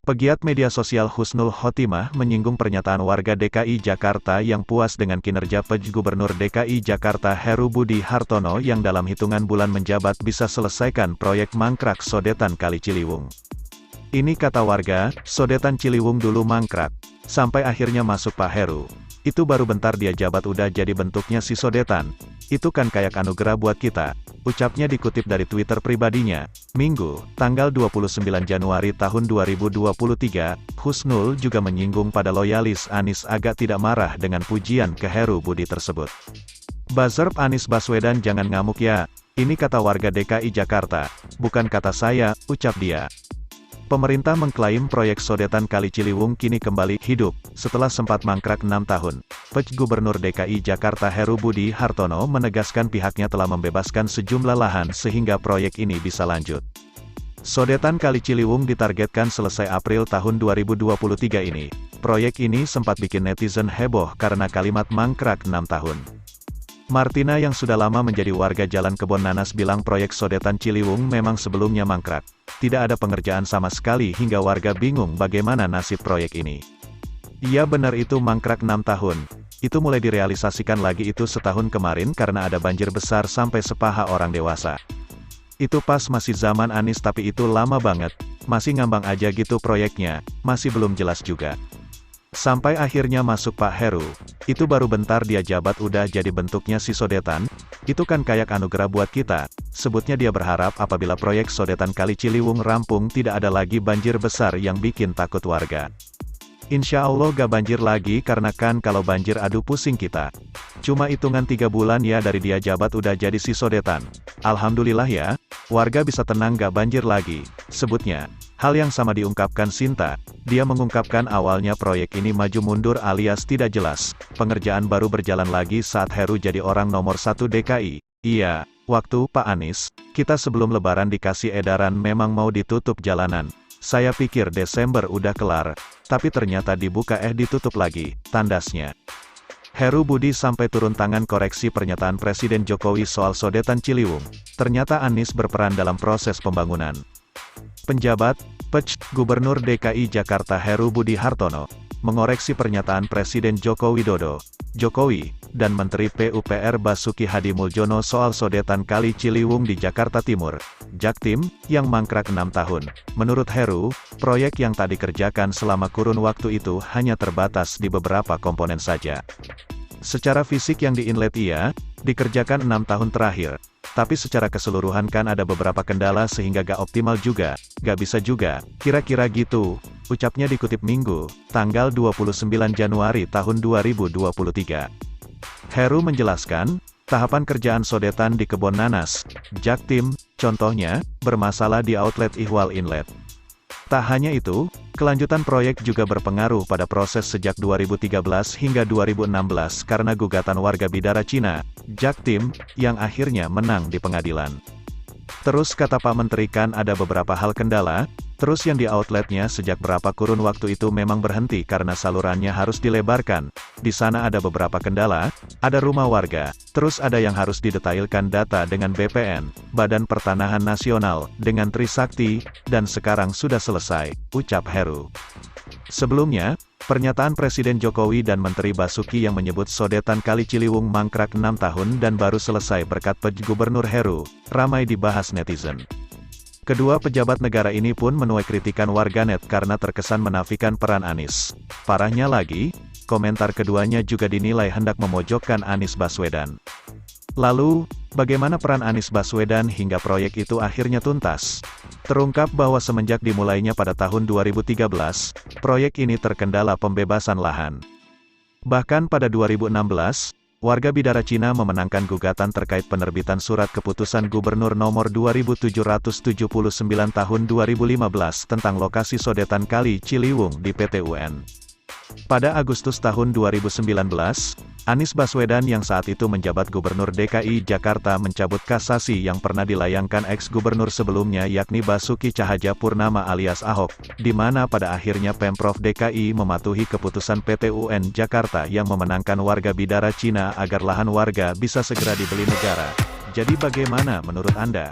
Pegiat media sosial Husnul Khotimah menyinggung pernyataan warga DKI Jakarta yang puas dengan kinerja PJ Gubernur DKI Jakarta Heru Budi Hartono yang dalam hitungan bulan menjabat bisa selesaikan proyek mangkrak sodetan Kali Ciliwung. Ini kata warga, sodetan Ciliwung dulu mangkrak, sampai akhirnya masuk Pak Heru. Itu baru bentar dia jabat udah jadi bentuknya si sodetan. Itu kan kayak anugerah buat kita. Ucapnya dikutip dari Twitter pribadinya. Minggu, tanggal 29 Januari tahun 2023, Husnul juga menyinggung pada loyalis Anies agak tidak marah dengan pujian ke Heru Budi tersebut. Buzzer Anies Baswedan jangan ngamuk ya, ini kata warga DKI Jakarta, bukan kata saya, ucap dia. Pemerintah mengklaim proyek sodetan Kali Ciliwung kini kembali hidup, setelah sempat mangkrak 6 tahun. PJ Gubernur DKI Jakarta Heru Budi Hartono menegaskan pihaknya telah membebaskan sejumlah lahan sehingga proyek ini bisa lanjut. Sodetan Kali Ciliwung ditargetkan selesai April tahun 2023 ini. Proyek ini sempat bikin netizen heboh karena kalimat mangkrak 6 tahun. Martina yang sudah lama menjadi warga Jalan Kebon Nanas bilang proyek sodetan Ciliwung memang sebelumnya mangkrak. Tidak ada pengerjaan sama sekali hingga warga bingung bagaimana nasib proyek ini. Iya benar itu mangkrak 6 tahun. Itu mulai direalisasikan lagi itu setahun kemarin karena ada banjir besar sampai sepaha orang dewasa. Itu pas masih zaman Anies tapi itu lama banget. Masih ngambang aja gitu proyeknya, masih belum jelas juga. Sampai akhirnya masuk Pak Heru, itu baru bentar dia jabat udah jadi bentuknya si sodetan, itu kan kayak anugerah buat kita, sebutnya dia berharap apabila proyek sodetan Kali Ciliwung rampung tidak ada lagi banjir besar yang bikin takut warga. Insya Allah gak banjir lagi karena kan kalau banjir aduh pusing kita. Cuma hitungan 3 bulan ya dari dia jabat udah jadi si sodetan. Alhamdulillah ya, warga bisa tenang gak banjir lagi, sebutnya. Hal yang sama diungkapkan Sinta, dia mengungkapkan awalnya proyek ini maju mundur alias tidak jelas, pengerjaan baru berjalan lagi saat Heru jadi orang nomor 1 DKI. Iya, waktu Pak Anies, kita sebelum lebaran dikasih edaran memang mau ditutup jalanan. Saya pikir Desember udah kelar, tapi ternyata dibuka ditutup lagi, tandasnya. Heru Budi sampai turun tangan koreksi pernyataan Presiden Jokowi soal sodetan Ciliwung, ternyata Anies berperan dalam proses pembangunan. Penjabat, PJ Gubernur DKI Jakarta Heru Budi Hartono, mengoreksi pernyataan Presiden Joko Widodo, Jokowi, dan Menteri PUPR Basuki Hadimuljono soal sodetan Kali Ciliwung di Jakarta Timur, Jaktim, yang mangkrak 6 tahun. Menurut Heru, proyek yang tak dikerjakan selama kurun waktu itu hanya terbatas di beberapa komponen saja. Secara fisik yang di-inlet ia, dikerjakan 6 tahun terakhir. Tapi secara keseluruhan kan ada beberapa kendala sehingga gak optimal juga, gak bisa juga, kira-kira gitu, ucapnya dikutip Minggu, tanggal 29 Januari tahun 2023. Heru menjelaskan, tahapan kerjaan sodetan di Kebon Nanas, Jaktim, contohnya, bermasalah di outlet Ihwal Inlet. Tak hanya itu, kelanjutan proyek juga berpengaruh pada proses sejak 2013 hingga 2016 karena gugatan warga Bidara Cina, Jaktim, yang akhirnya menang di pengadilan. Terus kata Pak Menteri kan ada beberapa hal kendala, terus yang di outletnya sejak berapa kurun waktu itu memang berhenti karena salurannya harus dilebarkan, di sana ada beberapa kendala, ada rumah warga, terus ada yang harus didetailkan data dengan BPN, Badan Pertanahan Nasional, dengan Trisakti, dan sekarang sudah selesai, ucap Heru. Sebelumnya, pernyataan Presiden Jokowi dan Menteri Basuki yang menyebut sodetan Kali Ciliwung mangkrak 6 tahun dan baru selesai berkat PJ Gubernur Heru, ramai dibahas netizen. Kedua pejabat negara ini pun menuai kritikan warganet karena terkesan menafikan peran Anies. Parahnya lagi, komentar keduanya juga dinilai hendak memojokkan Anies Baswedan. Lalu, bagaimana peran Anies Baswedan hingga proyek itu akhirnya tuntas? Terungkap bahwa semenjak dimulainya pada tahun 2013, proyek ini terkendala pembebasan lahan. Bahkan pada 2016, warga Bidara Cina memenangkan gugatan terkait penerbitan surat keputusan Gubernur nomor 2779 tahun 2015 tentang lokasi sodetan Kali Ciliwung di PT UN. Pada Agustus tahun 2019, Anies Baswedan yang saat itu menjabat Gubernur DKI Jakarta mencabut kasasi yang pernah dilayangkan ex-gubernur sebelumnya yakni Basuki Cahayapurnama alias Ahok, di mana pada akhirnya Pemprov DKI mematuhi keputusan PT UN Jakarta yang memenangkan warga Bidara Cina agar lahan warga bisa segera dibeli negara. Jadi bagaimana menurut Anda?